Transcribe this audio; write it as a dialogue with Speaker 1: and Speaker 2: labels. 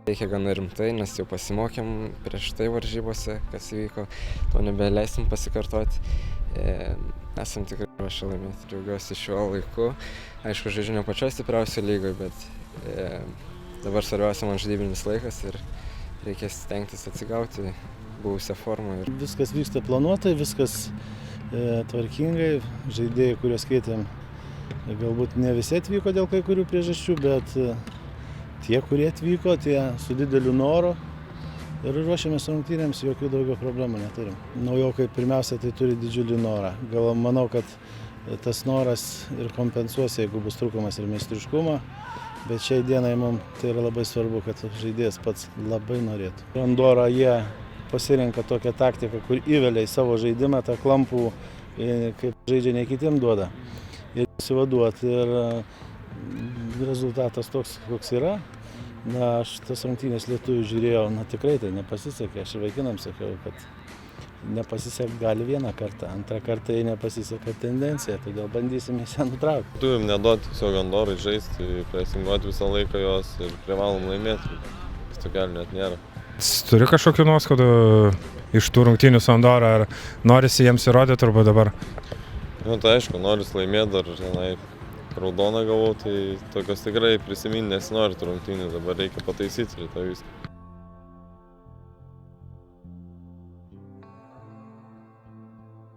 Speaker 1: Reikia gana rimtai, nes jau pasimokėm prieš tai varžybose, kas įvyko, to nebeleisim pasikartoti. Esam tikrai ruošę laimėti, džiaugiuosi šiuo laiku. Aišku, žaidžiu ne pačioj stipriausioj lygoj, bet dabar svarbiausia man žaidybinis laikas ir reikės stengtis atsigauti buvusią formą.
Speaker 2: Viskas vyksta planuotai, viskas tvarkingai, žaidėjai, kuriuos keitėm, galbūt ne visi atvyko dėl kai kurių priežasčių, bet tie, kurie atvyko, tie su dideliu noru ir ruošiamės rungtynėms, jokių daugiau problemų neturim. Naujokai pirmiausia tai turi didžiulį norą. Gal manau, kad tas noras ir kompensuos, jeigu bus trūkumas ir meistriškumo, bet šiai dienai mums tai yra labai svarbu, kad žaidėjas pats labai norėtų. Andorą jie pasirenka tokią taktiką, kur įvelia į savo žaidimą tą klampų, kaip žaidžia ne kitiem duoda. Ir įsivaduoti ir rezultatas toks, koks yra. Aš tas rungtynės lietuvių žiūrėjau, tikrai tai nepasisekė. Aš ir vaikinams sakiau, kad nepasisekti gali vieną kartą, antrą kartą jei nepasiseka tendencija, todėl bandysime ją nutraukti.
Speaker 3: Turim neduoti tiesiog Andorai žaisti, presinguoti visą laiką jos ir privalom laimėti. Kito kelio net nėra.
Speaker 4: Turi kažkokių nuoskaudų iš tų rungtynių su Andora, ar norisi jiems įrodyti turbūt dabar?
Speaker 3: Tai aišku, noris laimėti, dar raudoną gavau, tai tokios tikrai prisiminti nesinori tų rungtynių, dabar reikia pataisyti rytoj viską.